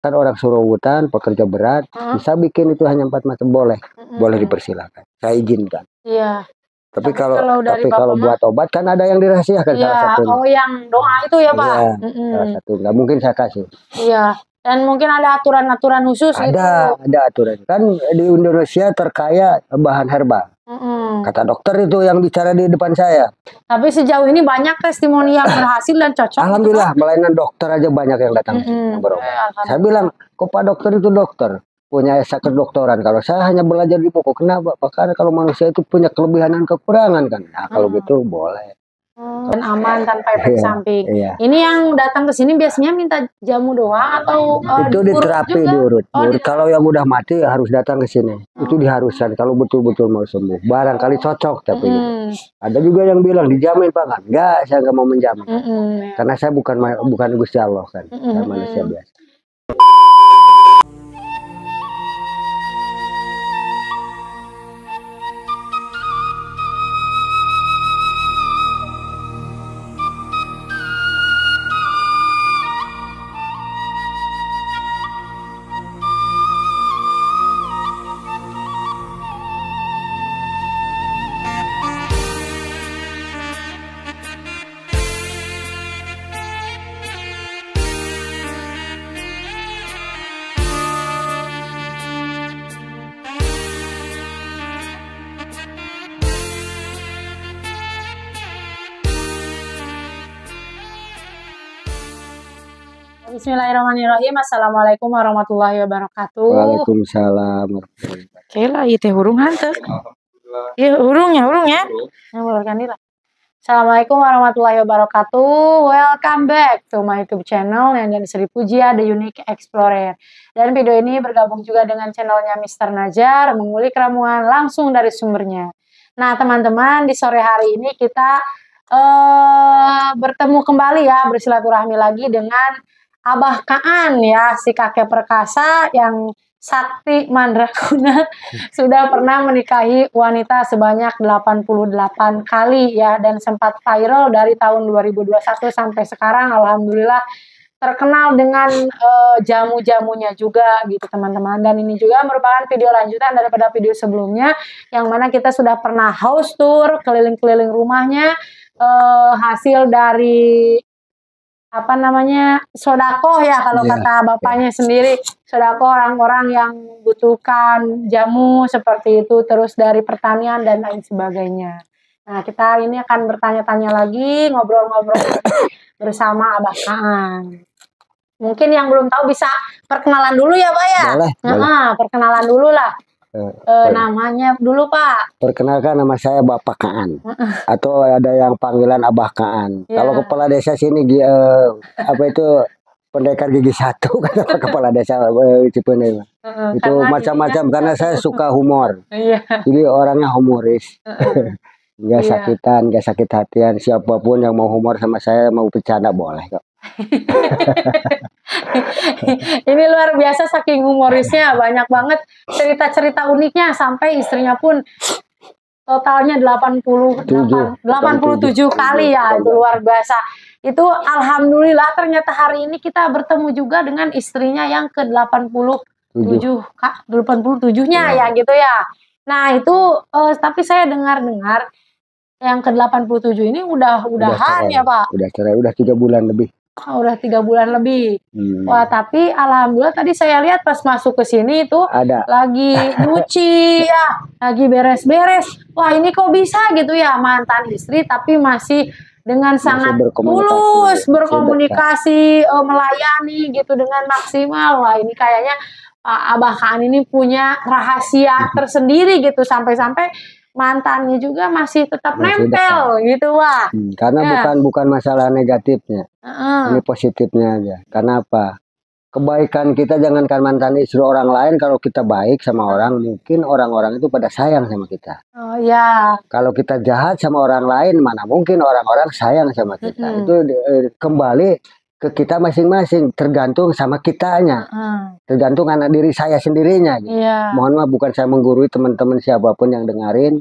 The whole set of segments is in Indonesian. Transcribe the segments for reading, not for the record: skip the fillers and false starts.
kan orang Surawetan pekerja berat bisa bikin itu hanya 4 macam boleh dipersilakan, saya izinkan. Iya. Tapi kalau buat obat kan ada yang dirahasiakan salah satunya. Oh yang doa itu ya Pak? Iya, salah satu nggak mungkin saya kasih. Iya. Dan mungkin ada aturan-aturan khusus ada aturan kan di Indonesia terkaya bahan herbal. Kata dokter itu yang bicara di depan saya. Tapi sejauh ini banyak testimoni yang berhasil dan cocok. Alhamdulillah, kelainan dokter aja banyak yang datang yang berobat. Saya bilang, kok Pak dokter itu dokter punya S kedokteran. Kalau saya hanya belajar di buku, kenapa? Karena kalau manusia itu punya kelebihan dan kekurangan kan. Nah, kalau gitu boleh. Dan aman tanpa efek samping. Ini yang datang ke sini biasanya minta jamu doang atau itu diterapi diurut. Kalau yang udah mati harus datang ke sini. Itu diharuskan kalau betul-betul mau sembuh. Barangkali cocok tapi ada juga yang bilang dijamin Pak. Enggak, saya nggak mau menjamin. Karena saya bukan Gusti Allah kan. Saya manusia biasa. Bismillahirrahmanirrahim. Assalamualaikum warahmatullahi wabarakatuh. Waalaikumsalam. Oke lah, itu hurung hantar. Iya, hurung ya. Assalamualaikum warahmatullahi wabarakatuh. Welcome back to my YouTube channel yang dari Sri Pujia The Unique Explorer. Dan video ini bergabung juga dengan channelnya Mr. Najar, mengulik ramuan langsung dari sumbernya. Nah, teman-teman, di sore hari ini kita bertemu kembali ya, bersilaturahmi lagi dengan Abah Kaan ya, si kakek perkasa yang sakti mandraguna sudah pernah menikahi wanita sebanyak 88 kali ya, dan sempat viral dari tahun 2021 sampai sekarang. Alhamdulillah terkenal dengan jamu-jamunya juga gitu teman-teman. Dan ini juga merupakan video lanjutan daripada video sebelumnya yang mana kita sudah pernah house tour keliling-keliling rumahnya, hasil dari sodakoh ya kalau kata bapaknya sendiri, sodakoh orang-orang yang butuhkan jamu seperti itu, terus dari pertanian dan lain sebagainya. Nah, kita ini akan bertanya-tanya lagi, ngobrol-ngobrol bersama Abah Kaan. Mungkin yang belum tahu bisa perkenalan dulu ya Pak ya? Boleh. Perkenalan dulu lah. Namanya dulu Pak. Perkenalkan, nama saya Bapak Kaan. Atau ada yang panggilan Abah Kaan. Kalau kepala desa sini pendekar gigi 1 kata kepala desa Cipenil. Itu macam-macam karena saya suka humor. Jadi orangnya humoris. Nggak sakitan, nggak sakit hatian. Siapapun yang mau humor sama saya, mau bercanda boleh kok. Ini luar biasa, saking humorisnya banyak banget cerita-cerita uniknya, sampai istrinya pun totalnya 87 kali ya, itu luar biasa. Itu alhamdulillah ternyata hari ini kita bertemu juga dengan istrinya yang ke 87-nya ya gitu ya. Nah itu tapi saya dengar-dengar yang ke 87 ini udahan ya Pak. Udah cerai, udah 3 bulan lebih. Udah 3 bulan lebih. Wah, tapi alhamdulillah tadi saya lihat pas masuk ke sini itu lagi nyuci ya, lagi beres-beres. Wah, ini kok bisa gitu ya, mantan istri tapi masih dengan sangat tulus berkomunikasi, melayani gitu dengan maksimal. Wah, ini kayaknya Abah Kaan ini punya rahasia tersendiri gitu, sampai-sampai mantannya juga masih tetap nempel gitu Wah. Karena bukan masalah negatifnya, ini positifnya aja. Karena apa? Kebaikan kita, jangankan mantan istri orang lain, kalau kita baik sama orang, mungkin orang-orang itu pada sayang sama kita. Oh ya. Kalau kita jahat sama orang lain, mana mungkin orang-orang sayang sama kita. Itu kembali ke kita masing-masing, tergantung sama kitanya, tergantung anak diri saya sendirinya gitu. Mohon maaf, bukan saya menggurui teman-teman siapapun yang dengerin,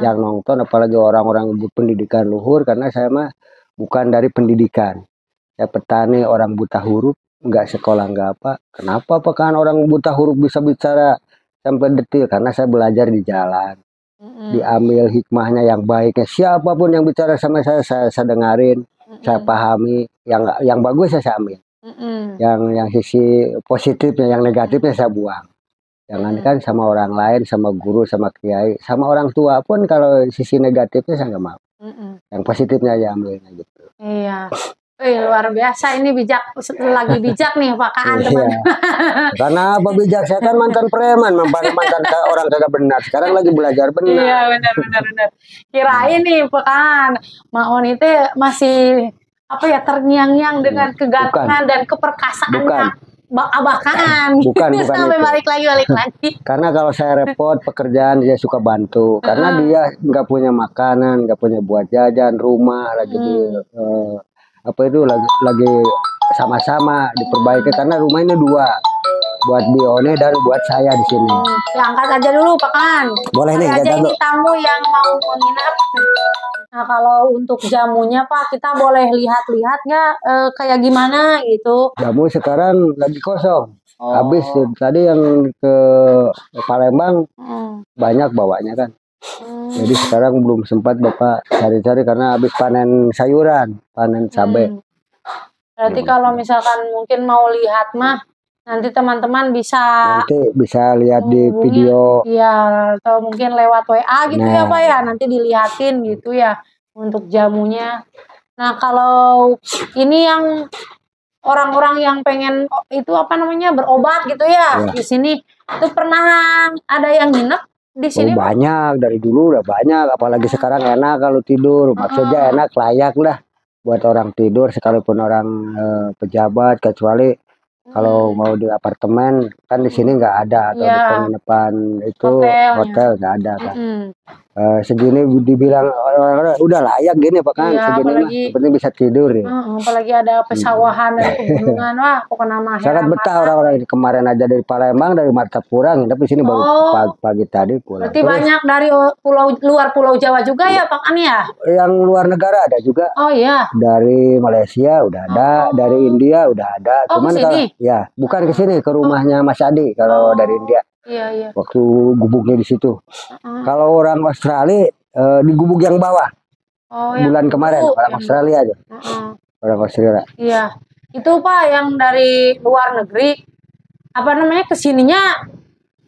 yang nonton, apalagi orang-orang berpendidikan luhur, karena saya mah bukan dari pendidikan, saya petani, orang buta huruf, nggak sekolah nggak apa. Kenapa kan orang buta huruf bisa bicara sampai detil? Karena saya belajar di jalan. Diambil hikmahnya yang baiknya. Siapapun yang bicara sama saya dengarin, saya pahami. Yang bagus saya ambil. Yang sisi positifnya, yang negatifnya saya buang. Jangankan sama orang lain, sama guru, sama kiai, sama orang tua pun kalau sisi negatifnya saya nggak mau. Yang positifnya aja ambilnya gitu. Iya. Luar biasa, ini lagi bijak nih Pak Kaan, teman. Karena apa bijak? Saya kan mantan preman, mantan orang kagak benar. Sekarang lagi belajar benar. Iya, benar. Kirain nih Pak Kaan, Maon itu masih apa ya, terngiang-ngiang dengan kegantengan dan keperkasaannya. Abah Kaan. Bukan sampai itu. balik lagi. Karena kalau saya repot pekerjaan dia suka bantu. Karena dia nggak punya makanan, nggak punya buat jajan, rumah lagi di lagi sama-sama diperbaiki. Karena rumah ini 2, buat Bione dan buat saya di sini. Ya, angkat aja dulu Pak Kaan. Boleh nih, aja ini tamu yang mau menginap. Nah, kalau untuk jamunya Pak, kita boleh lihat-lihat nggak kayak gimana gitu? Jamu sekarang lagi kosong. Habis tadi yang ke Palembang banyak bawanya kan. Jadi sekarang belum sempat Bapak cari-cari karena habis panen sayuran, panen cabai. Berarti kalau misalkan mungkin mau lihat mah, nanti teman-teman bisa lihat di video. Iya, atau mungkin lewat WA gitu ya Pak ya, nanti dilihatin gitu ya untuk jamunya. Nah, kalau ini yang orang-orang yang pengen itu apa namanya berobat gitu ya, di sini itu pernah ada yang nginep di sini? Banyak, dari dulu udah banyak, apalagi sekarang enak kalau tidur. Maksudnya enak, layak lah buat orang tidur sekalipun orang pejabat, kecuali kalau mau di apartemen kan di sini nggak ada, atau di penginapan itu hotel nggak ada kan. Segini dibilang orang-orang udah layak gini Pak Kan, segini mah penting bisa tidur ya. Apalagi ada pesawahan dan pegunungan, wah pokoknya mah sangat betah orang-orang kemarin aja dari Palembang, dari Martapura, tapi sini baru pagi tadi pulang. Berarti banyak dari luar Pulau Jawa juga ya Pak Kan ya? Yang luar negara ada juga. Oh iya. Dari Malaysia udah ada, dari India udah ada. Cuman kalau ya bukan ke sini, ke rumahnya Mas Adi kalau dari India. Iya. Waktu gubuknya di situ. Kalau orang Australia di gubuk yang bawah. Bulan kemarin orang Australia aja. Orang Australia. Iya. Itu Pak yang dari luar negeri apa namanya kesininya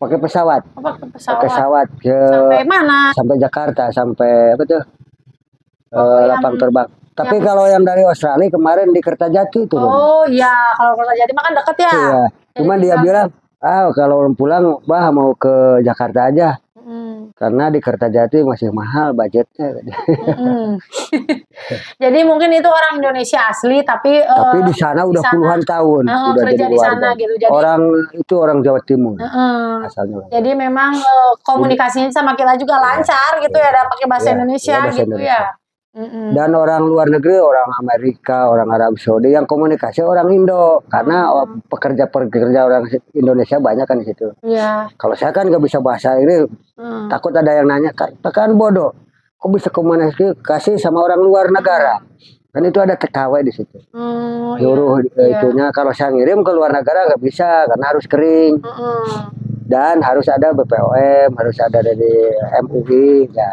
pakai pesawat. Pakai pesawat ke sampai mana? Sampai Jakarta, sampai apa tuh? Lapang terbang. Tapi kalau yang dari Australia kemarin di Kertajati turun. Oh iya, kalau Kertajati mah kan deket ya. Iya. Cuman dia bilang, kalau pulang mau ke Jakarta aja. Karena di Kertajati masih mahal budgetnya. Jadi mungkin itu orang Indonesia asli, tapi di sana udah puluhan tahun udah kerja di sana gitu. Jadi orang Jawa Timur asalnya. Jadi memang komunikasinya sama kita juga lancar gitu ya, ada pakai bahasa Indonesia gitu ya. Dan orang luar negeri, orang Amerika, orang Arab Saudi yang komunikasi orang Indo, karena pekerja orang Indonesia banyak kan di situ. Iya. Kalau saya kan nggak bisa bahasa ini, takut ada yang nanya, kan bodoh, kok bisa komunikasi sama orang luar negara? Kan itu ada TKW di situ. Nyuruh itunya, kalau saya ngirim ke luar negara nggak bisa karena harus kering. Dan harus ada BPOM, harus ada dari MUI ya.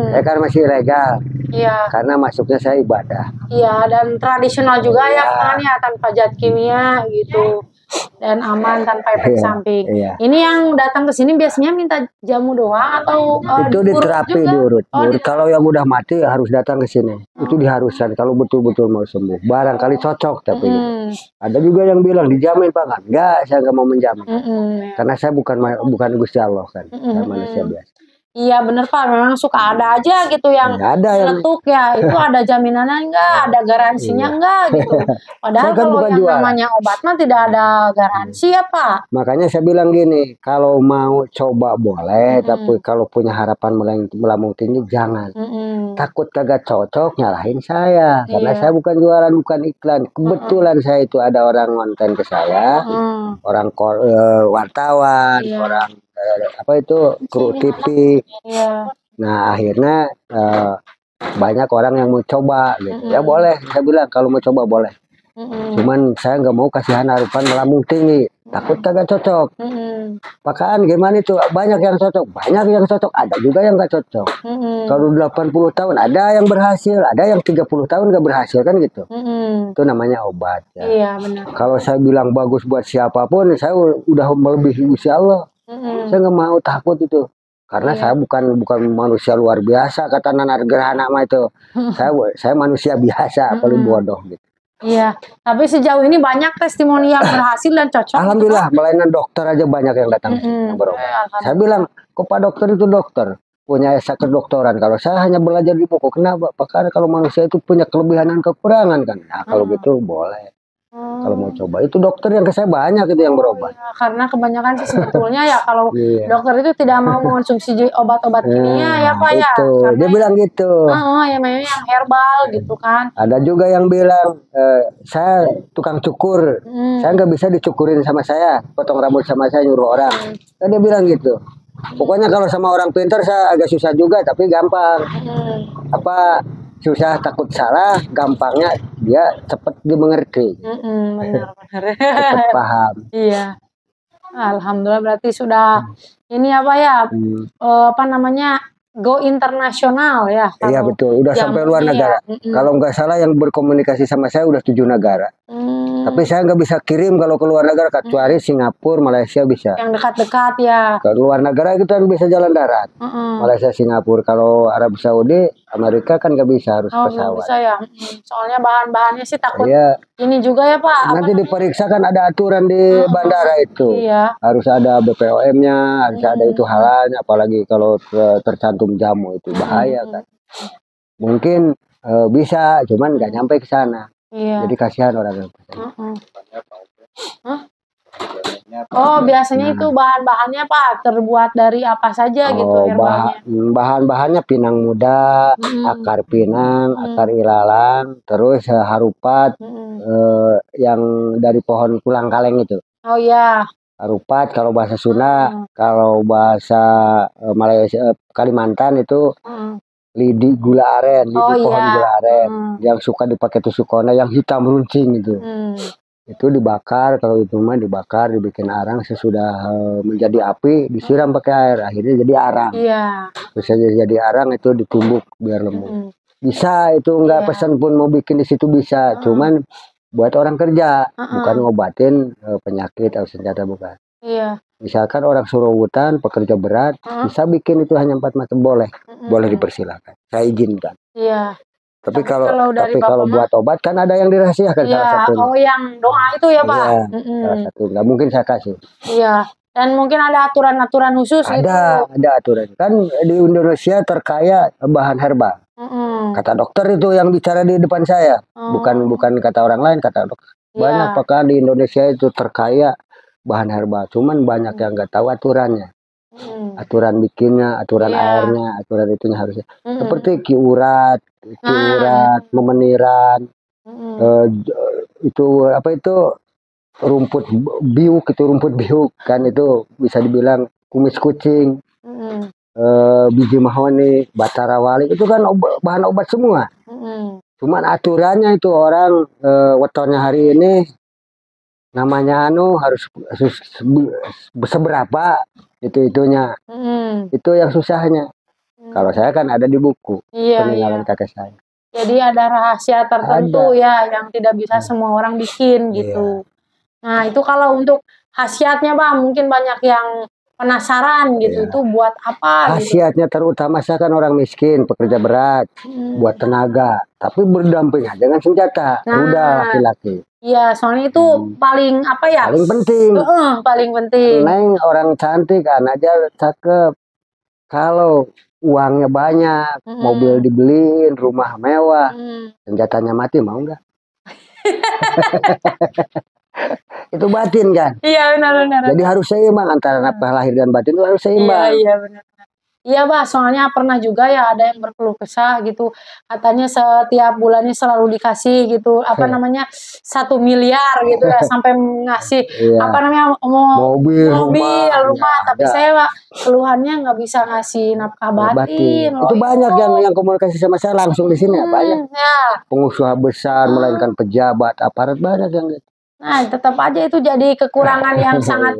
Saya kan masih legal. Iya. Karena masuknya saya ibadah. Iya, dan tradisional juga ya kan ya, tanpa zat kimia gitu. Dan aman tanpa efek samping. Ini yang datang ke sini biasanya minta jamu doang atau itu diterapi diurut. Kalau yang udah mati harus datang ke sini. Itu diharuskan kalau betul-betul mau sembuh. Barangkali cocok tapi ada juga yang bilang dijamin Pak kan. Enggak, saya nggak mau menjamin. Karena saya bukan Gusti Allah kan. Saya manusia biasa. Iya bener Pak, memang suka ada aja gitu yang letuk ya, itu ada jaminannya enggak, ada garansinya enggak gitu. Padahal kalau yang namanya obat mah tidak ada garansi ya Pak. Makanya saya bilang gini, kalau mau coba boleh, tapi kalau punya harapan melambung tinggi jangan. Takut kagak cocok nyalahin saya, karena saya bukan jualan, bukan iklan. Kebetulan saya itu ada orang ngonten ke saya, orang wartawan, orang apa itu kru TV. Nah akhirnya banyak orang yang mau coba gitu. Ya boleh, saya bilang kalau mau coba boleh. Cuman saya nggak mau kasihan harapan melambung tinggi, takut kagak cocok. Pakaan gimana itu, banyak yang cocok, ada juga yang nggak cocok. Kalau 80 tahun ada yang berhasil, ada yang 30 tahun nggak berhasil kan gitu. Itu namanya obat ya. Iya, benar. Kalau saya bilang bagus buat siapapun, saya udah melebihi usia Allah. Saya nggak mau takut itu. Karena saya bukan manusia luar biasa, kata Nanar Gerhana mah itu. Saya manusia biasa, paling bodoh gitu. Iya, tapi sejauh ini banyak testimoni yang berhasil dan cocok. Alhamdulillah, melainkan dokter aja banyak yang datang yang berobat. Saya bilang, kok Pak Dokter itu dokter, punya S1 kedokteran. Kalau saya hanya belajar di buku, kenapa? Karena kalau manusia itu punya kelebihan dan kekurangan kan. Nah, kalau gitu boleh. Kalau mau coba, itu dokter yang ke saya banyak itu yang berobat. Ya, karena kebanyakan sih sebetulnya ya kalau dokter itu tidak mau mengonsumsi obat-obat kimia ya Pak ya. Karena dia bilang gitu. Ya memang yang herbal gitu kan. Ada juga yang bilang, saya tukang cukur, saya nggak bisa dicukurin sama saya, potong rambut sama saya nyuruh orang. Dia bilang gitu. Pokoknya kalau sama orang pintar saya agak susah juga, tapi gampang. Susah takut salah, gampangnya dia cepat dimengerti. Benar-benar. Cepat paham. Iya. Alhamdulillah berarti sudah ini apa ya? Apa namanya? Go internasional ya. Iya betul, udah sampai luar negara. Kalau nggak salah yang berkomunikasi sama saya udah 7 negara. Tapi saya nggak bisa kirim kalau ke luar negara, kecuali Singapura, Malaysia bisa. Yang dekat-dekat ya. Ke luar negara itu kan bisa jalan darat. Malaysia, Singapura. Kalau Arab Saudi, Amerika kan nggak bisa, harus pesawat. Bisa ya. Soalnya bahan-bahannya sih takut. Ini juga ya Pak. Nanti diperiksa kan ada aturan di bandara itu. Harus ada BPOM-nya, harus ada itu halalnya. Apalagi kalau tercantum jamu itu bahaya kan. Mungkin bisa, cuman nggak nyampe ke sana. Jadi kasihan orang yang biasanya itu bahan-bahannya Pak terbuat dari apa saja gitu herbalnya? Bahan-bahannya pinang muda, akar pinang, akar ilalang, terus harupat yang dari pohon pulang kaleng itu. Harupat kalau bahasa Sunda, kalau bahasa Malaysia Kalimantan itu lidi gula aren, pohon gula aren yang suka dipakai tusuk kona yang hitam runcing itu. Itu dibakar, kalau itu mah dibakar, dibikin arang, sesudah menjadi api disiram pakai air, akhirnya jadi arang. Terus jadi arang itu ditumbuk biar lembut. Bisa itu nggak pesan pun mau bikin di situ bisa, cuman buat orang kerja, bukan ngobatin penyakit atau senjata bukan. Misalkan orang Suruhutan, pekerja berat, bisa bikin itu hanya 4 macam boleh dipersilakan, saya izinkan. Tapi kalau buat obat kan ada yang dirahasiakan salah satu. Yang doa itu ya Pak. Salah satu, nggak mungkin saya kasih. Dan mungkin ada aturan-aturan khusus. Ada aturan. Kan di Indonesia terkaya bahan herbal. Kata dokter itu yang bicara di depan saya, bukan kata orang lain, kata dokter. Banyak pekan di Indonesia itu terkaya bahan herbal, cuman banyak yang nggak tahu aturannya. Aturan bikinnya, aturan airnya, aturan itunya harusnya. Seperti kiurat, memeniran, itu apa itu rumput biuk, kan itu bisa dibilang kumis kucing, biji mahoni, batara wali, itu kan bahan obat semua. Cuman aturannya itu orang wetonnya hari ini namanya harus seberapa itunya. Itu yang susahnya. Kalau saya kan ada di buku peninggalan kakek saya. Jadi ada rahasia tertentu yang tidak bisa semua orang bikin gitu. Nah itu kalau untuk khasiatnya Bang, mungkin banyak yang penasaran gitu, itu buat apa? Khasiatnya terutama saya kan orang miskin, pekerja berat, buat tenaga, tapi berdampingan dengan senjata, udah laki-laki. Iya, soalnya itu paling apa ya? Paling penting. Paling penting. Neng orang cantik kan aja cakep. Kalau uangnya banyak, mobil dibeliin, rumah mewah, senjatanya mati mau nggak? Itu batin kan? Iya benar. Jadi harus seimbang antara nafkah lahir dan batin, itu harus seimbang. Iya benar. Iya, Bah, soalnya pernah juga ya ada yang berkeluh kesah gitu, katanya setiap bulannya selalu dikasih gitu, apa namanya, 1 miliar gitu ya, sampai ngasih, Iya, apa namanya, mobil, mobil, rumah, nggak tapi ada. saya Pak, keluhannya nggak bisa ngasih nafkah batin loh. Itu banyak yang komunikasi sama saya langsung di sini ya, banyak. Ya. Pengusaha besar, melainkan pejabat, aparat banyak yang gitu. Nah, tetap aja itu jadi kekurangan yang sangat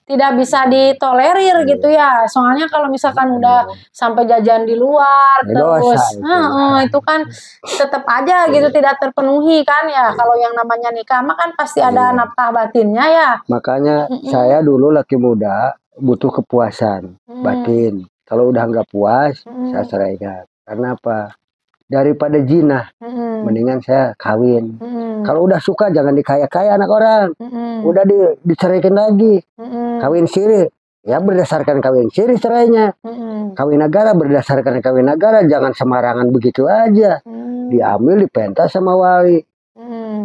tidak bisa ditolerir gitu ya. Soalnya kalau misalkan udah sampai jajan di luar terus, itu kan tetap aja gitu tidak terpenuhi kan ya. Kalau yang namanya nikah mah kan pasti ada nafkah batinnya ya. Makanya saya dulu laki muda butuh kepuasan batin. Kalau udah nggak puas, saya ceraikan. Karena apa? Daripada jinah, mendingan saya kawin. Kalau udah suka jangan dikaya-kaya anak orang. Udah diceraikan lagi. Kawin siri, ya berdasarkan kawin siri cerainya. Kawin negara berdasarkan kawin negara, jangan sembarangan begitu aja. Diambil, dipentas sama wali.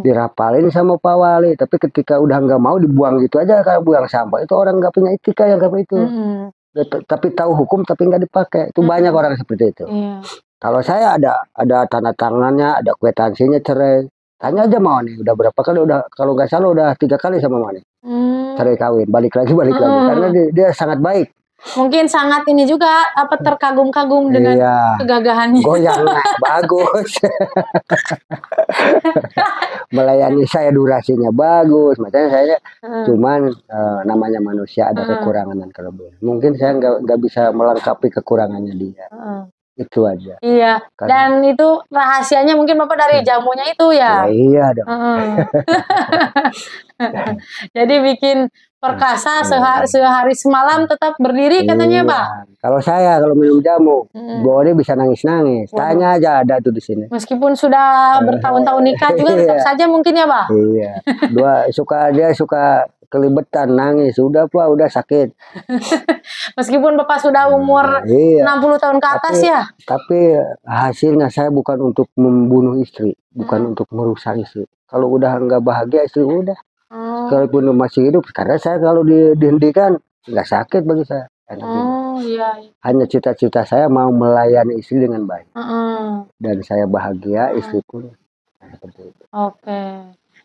Dirapalin sama Pak Wali. Tapi ketika udah nggak mau dibuang gitu aja, kayak buang sampah. Itu orang nggak punya etika yang kayak itu. Tapi tahu hukum tapi nggak dipakai. Itu banyak orang seperti itu. Kalau saya ada tanda tangannya, ada kwitansinya cerai. Tanya aja mau nih, udah berapa kali, udah kalau nggak salah udah 3 kali sama Mani. Cerai kawin, balik lagi. Karena dia sangat baik. Mungkin sangat ini juga apa terkagum-kagum dengan kegagahannya. Goyangnya bagus. Melayani saya durasinya bagus. Makanya saya cuman namanya manusia ada kekurangan dan kelebihan. Mungkin saya nggak bisa melengkapi kekurangannya dia. Itu aja. Iya. Dan itu rahasianya mungkin Bapak dari jamunya itu ya. Iya dong. Jadi bikin perkasa sehari semalam tetap berdiri katanya Pak. Kalau saya kalau minum jamu, Boni bisa nangis-nangis. Tanya aja ada tuh di sini. Meskipun sudah bertahun-tahun nikah juga tetap saja mungkin ya Pak. Iya. Dia suka kelibetan nangis. Udah Pak, udah sakit. Meskipun Bapak sudah umur 60 tahun ke atas ya. Tapi hasilnya saya bukan untuk membunuh istri, bukan untuk merusak istri. Kalau udah nggak bahagia istri udah. Sekalipun masih hidup, karena saya kalau dihentikan nggak sakit bagi saya. Hanya cita-cita saya mau melayani istri dengan baik. Dan saya bahagia, istri pun seperti itu. Oke.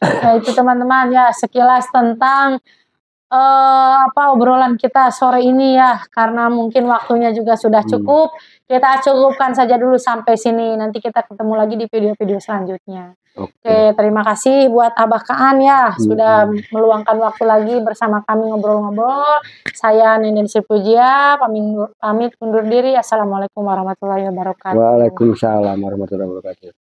Ya itu teman-teman ya sekilas tentang obrolan kita sore ini ya, karena mungkin waktunya juga sudah cukup. Kita cukupkan saja dulu sampai sini. Nanti kita ketemu lagi di video-video selanjutnya. Oke, terima kasih buat Abah Kaan ya sudah meluangkan waktu lagi bersama kami ngobrol-ngobrol. Saya Nenden Sipujia pamit undur diri. Assalamualaikum warahmatullahi wabarakatuh. Waalaikumsalam warahmatullahi wabarakatuh.